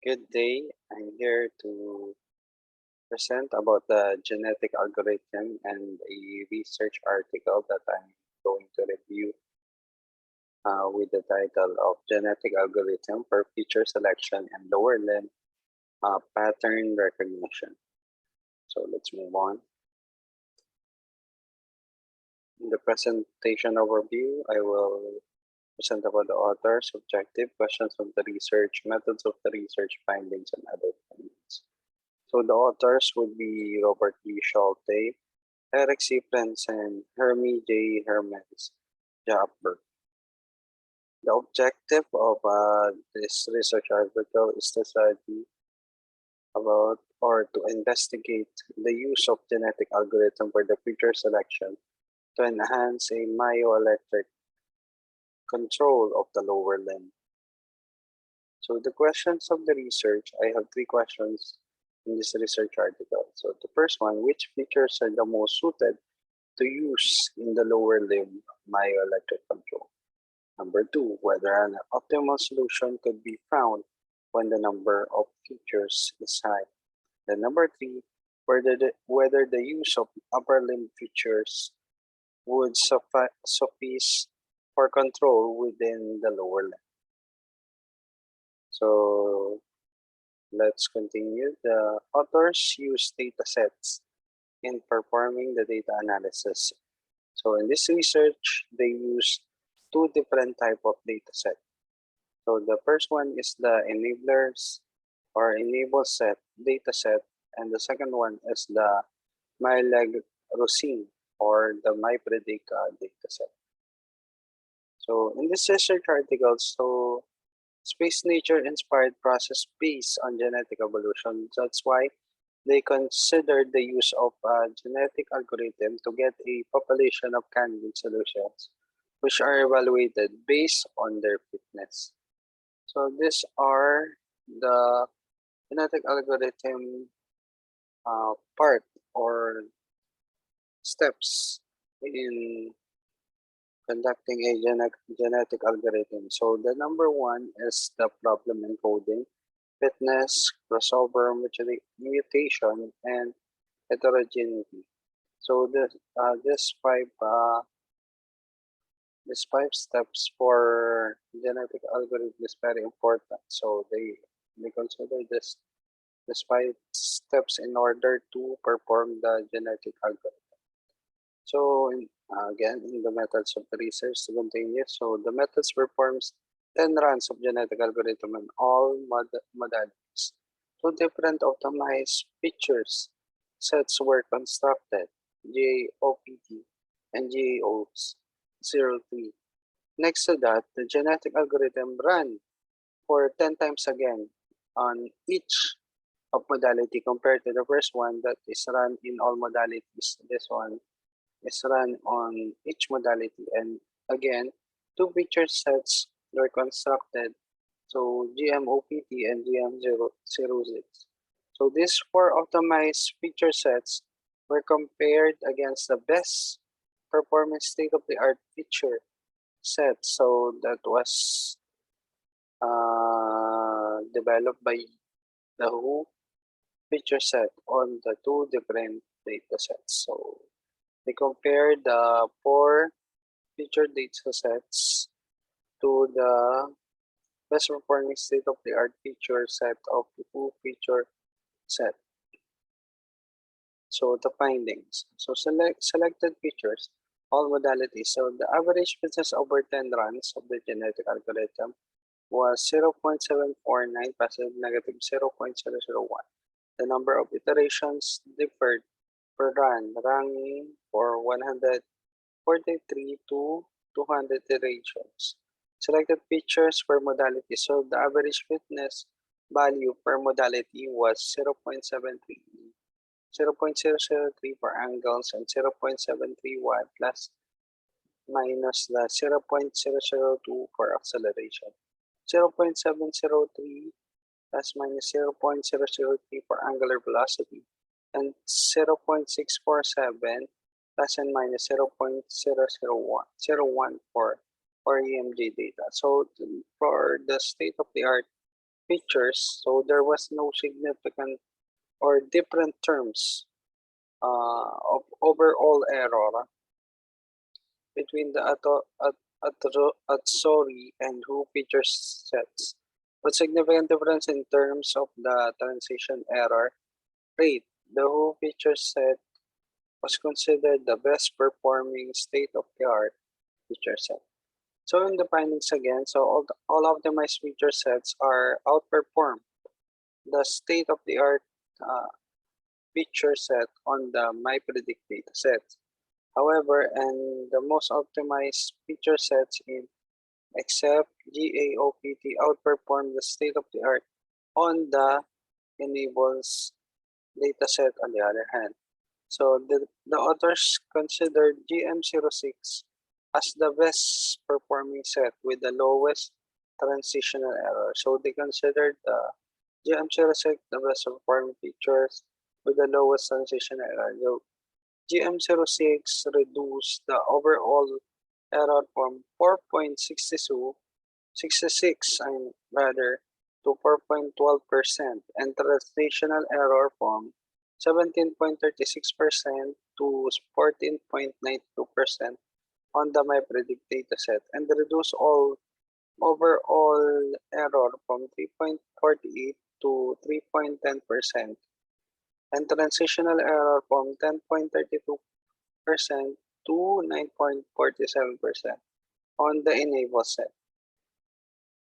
Good day. I'm here to present about the genetic algorithm and a research article that I'm going to review with the title of Genetic Algorithm for Feature Selection and Lower Limb Pattern Recognition. So let's move on. In the presentation overview, I will present about the authors, objective, questions of the research, methods of the research, findings, and other findings. So the authors would be Robert B. Schulte, Eric C. Frentzen, Hermie J. Hermans, Japper. The objective of this research article is to study about or to investigate the use of genetic algorithm for the feature selection to enhance a myoelectric control of the lower limb. So the questions of the research, I have three questions in this research article. So the first one, which features are the most suited to use in the lower limb myoelectric control? Number two, whether an optimal solution could be found when the number of features is high. Then number three, whether the use of upper limb features would suffice for control within the lower limb. So let's continue. The authors use data sets in performing the data analysis. So in this research, they use two different type of data set. So the first one is the enablers or enable set data set, and the second one is the MyLeg-Rosin or the MyPredict data set. So in this research article, so Space Nature inspired process based on genetic evolution. That's why they considered the use of a genetic algorithm to get a population of candidate solutions, which are evaluated based on their fitness. So these are the genetic algorithm part or steps in conducting a genetic algorithm. So the number one is the problem encoding, fitness, crossover, mutation, and heterogeneity. So these five steps for genetic algorithm is very important. So they consider these five steps in order to perform the genetic algorithm. So again, in the methods of the research to continue. So the methods performs 10 runs of genetic algorithm on all modalities. Two different optimized features sets were constructed, GAOPT and GAOs03. Next to that, the genetic algorithm ran for 10 times again on each of modality compared to the first one that is run in all modalities. This one is run on each modality, and again, two feature sets were constructed, so GMOPT and GM06. So these four optimized feature sets were compared against the best performing state-of-the-art feature set. So that was developed by the WHO feature set on the two different data sets. So they compared the four feature data sets to the best performing state-of-the-art feature set of the two feature set. So the findings. So selected features, all modalities. So the average fitness over 10 runs of the genetic algorithm was 0.749 positive negative 0.001. The number of iterations differed per run, ranging for 143 to 200 iterations. Selected features per modality. So the average fitness value per modality was 0.73, 0.003 for angles, and 0.731 plus minus the 0.002 for acceleration. 0.703 plus minus 0.003 for angular velocity, and 0.647 plus and minus 0.001 for EMG data. So for the state of the art features, so there was no significant or different terms of overall error between the Atzori and Hu feature sets, but significant difference in terms of the transition error rate. The Hu feature set was considered the best performing state-of-the-art feature set. So in the findings again, so all optimized feature sets are outperformed the state-of-the-art uh, feature set on the MyPredict dataset. However, and the most optimized feature sets in except GAOPT outperform the state-of-the-art on the enables dataset on the other hand. So the authors considered GM06 as the best performing set with the lowest transitional error. So they considered GM06 the best performing features with the lowest transitional error. So GM06 reduced the overall error from 4.62 66 I'm rather to 4.12% and translational error from 17.36% to 14.92% on the MyPredict dataset and reduce all overall error from 3.48 to 3.10% and transitional error from 10.32% to 9.47% on the enable set.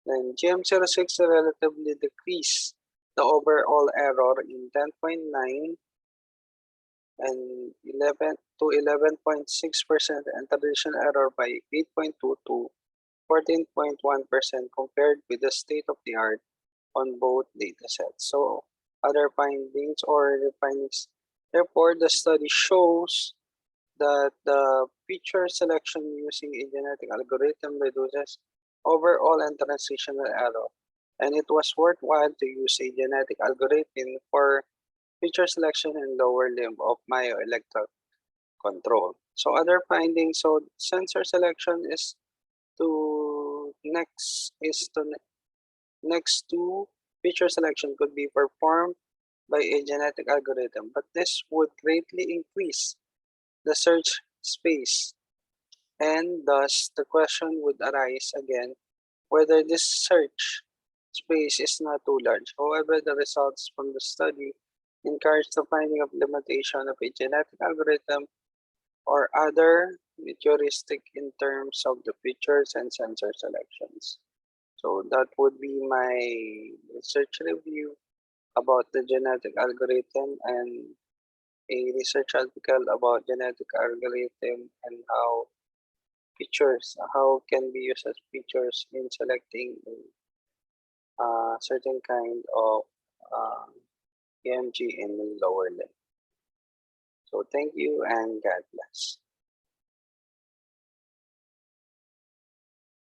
Then GM06 relatively decreased the overall error in 10.9 and 11 to 11.6% and traditional error by 8.2 to 14.1% compared with the state-of-the-art on both datasets. So other findings or the findings, therefore the study shows that the feature selection using a genetic algorithm reduces overall and transitional error, and it was worthwhile to use a genetic algorithm for feature selection and lower limb of myoelectric control. So other findings, so sensor selection is to next to feature selection could be performed by a genetic algorithm, but this would greatly increase the search space, and thus the question would arise again whether this search space is not too large. However, the results from the study encourage the finding of limitation of a genetic algorithm or other heuristic in terms of the features and sensor selections. So that would be my research review about the genetic algorithm and a research article about genetic algorithm and how can be used as features in selecting a certain kind of uh, EMG in the lower limb. So thank you and God bless.